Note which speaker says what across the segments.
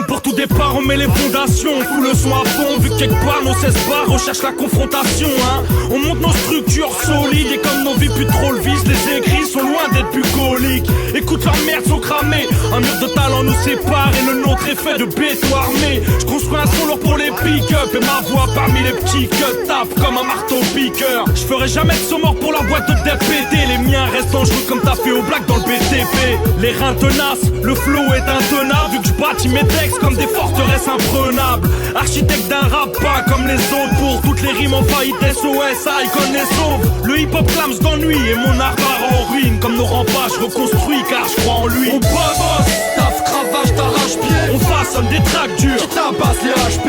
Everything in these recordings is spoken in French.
Speaker 1: Pour tout départ on met les fondations, on fout le son à fond. Vu que quelque part nos 16 bars recherchent la confrontation hein. On monte nos structures solides et comme nos vies plus trop le visent, les écrits sont loin d'être bucoliques. Écoute leur merde sont cramés, un mur de talent nous sépare et le nôtre est fait de béton armé. Je construis un son lourd pour les pick-up et ma voix parmi les petits que tape comme un marteau piqueur. Je ferai jamais de saut mort pour leur boîte de DPT. Les miens restent dangereux comme t'as fait au black dans le BTP. Les reins tenaces, le flow est intenable. Vu que je bâtis mes textes comme des forteresses imprenables. Architecte d'un rap pas comme les autres. Pour toutes les rimes en faillite SOS, icon les sauve. Le hip hop clams d'ennui et mon art part en ruine. Comme nos remparts je reconstruis car je crois en lui. On bosse, taf, cravache, t'arrache-pied. On façonne des tracks durs qui tabassent les HP.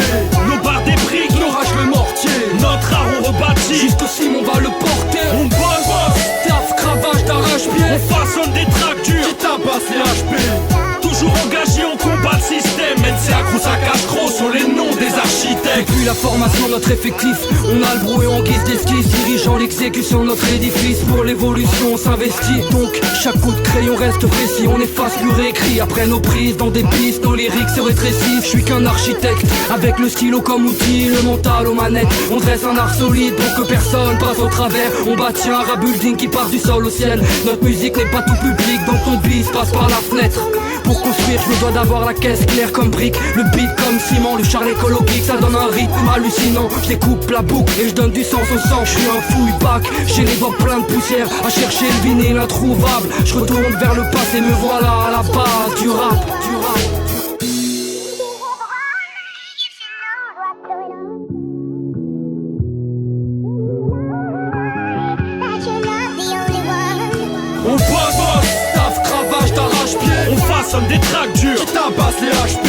Speaker 1: Nos barres des briques, nos rages le mortier. Notre art on rebâtit, jusqu'au cime on va le porter. On bosse, taf, cravache, t'arrache-pied. On façonne des tracks durs qui tabassent les HP. Toujours engagé, on combat le système. NC accro, ça cache gros sur les noms des architectes.
Speaker 2: Depuis la formation de notre effectif, on a le brouet en guise d'esquisse. Dirigeant l'exécution de notre édifice. Pour l'évolution on s'investit. Donc chaque coup de crayon reste précis. On efface plus réécrit. Après nos prises dans des pistes, nos lyriques se rétrécissent. Je suis qu'un architecte avec le stylo comme outil, le mental aux manettes. On dresse un art solide pour que personne passe au travers. On bâtit un rap building qui part du sol au ciel. Notre musique n'est pas tout public, donc ton bis passe par la fenêtre. Pour construire, je me dois d'avoir la caisse claire comme brique. Le beat comme ciment, le char écologique, ça donne un rythme hallucinant. Je découpe la boucle et je donne du sens au sang. Je suis un fouille-bac, j'ai les doigts pleins de poussière. À chercher le vinyle introuvable. Je retourne vers le passé, me voilà à la base du rap.
Speaker 1: On bosse, taf, cravache, t'arrache-pied. On façonne des tracks durs qui tabassent les HP.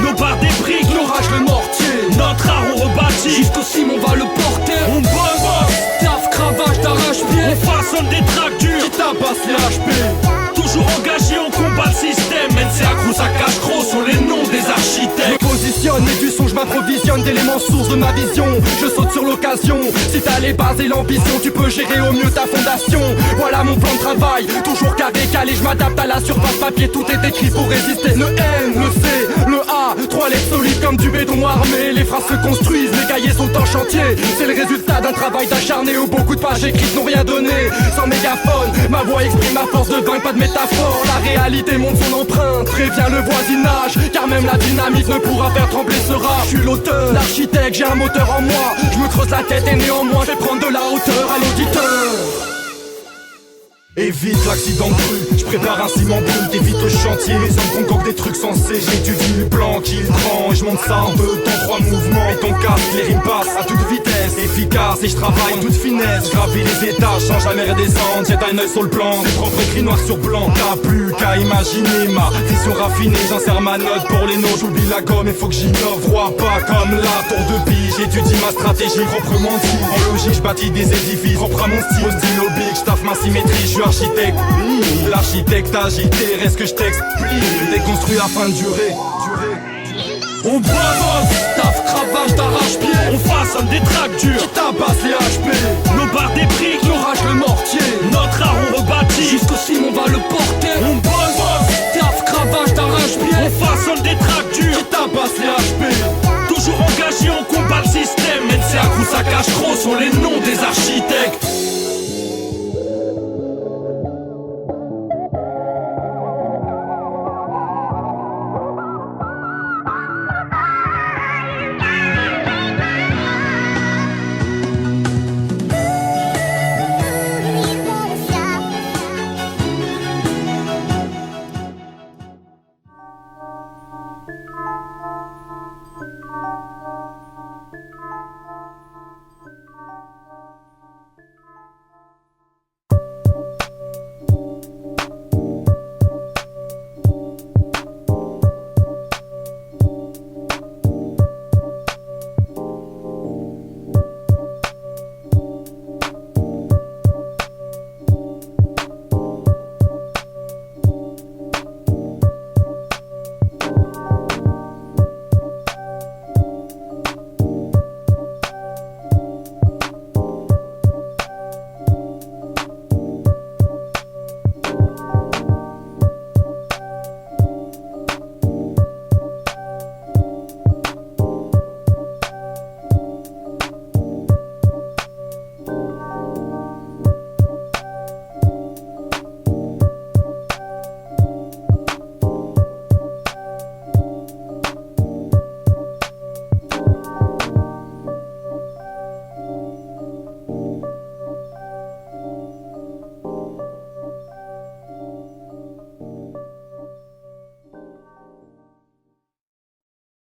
Speaker 1: Nos barres des briques, nos rages le mortier. Notre art on rebâtit, jusqu'au cime on va le porter. On bosse, taf, cravache, t'arrache-pied. On façonne des tracks durs qui tabassent les HP. Toujours engagé, on combat le système. NC accro, ça cache gros sur les noms des architectes.
Speaker 3: Je positionne et du son, je m'approvisionne d'éléments sources de ma vision. Je saute sur l'occasion. Si t'as les bases et l'ambition, tu peux gérer au mieux ta fondation. Voilà mon plan de travail, toujours carré, calé. Je m'adapte à la surface papier, tout est écrit pour résister. Le N, le C, le A, trois lettres solides comme du béton armé. Les phrases se construisent, les cahiers sont en chantier. C'est le résultat d'un travail d'acharné où beaucoup de pages écrites n'ont rien donné. Sans mégaphone, ma voix exprime ma force de vaincre, pas de métaphore. La réalité montre son empreinte, prévient le voisinage. Car même la dynamique ne pourra faire trembler ce rap. Je suis l'auteur, l'architecte, j'ai un moteur en moi. Je me creuse la tête et néanmoins je vais prendre de la hauteur à l'auditeur.
Speaker 4: Évite l'accident de rue, je prépare un ciment brut, évite le chantier. Mes hommes concoctent des trucs sensés, j'étudie le plan qu'il prend. Et je monte ça en 2 temps, 3 mouvements. Et ton casque, les rimes passent à toute vitesse, efficace. Et je travaille en toute finesse, gravis les étages sans jamais redescendre. J'ai un œil sur le plan, c'est propre écrit noir sur blanc. T'as plus qu'à imaginer ma vision raffinée. J'insère ma note pour les noms, j'oublie la gomme et faut que j'innove. Vois pas comme la tour de pige, j'étudie ma stratégie proprement dit. En logique, je bâtis des édifices, propre à mon style. Au stylo big, je taffe ma symétrie, je suis architecte, l'architecte agité, reste que je t'explique. Déconstruit afin de durer.
Speaker 1: On bosse, taf, cravache, t'arrache-pied. On façonne des tracks durs qui tabassent les HP. Nos barres des briques, nos rages le mortier. Notre art on rebâtit, jusqu'au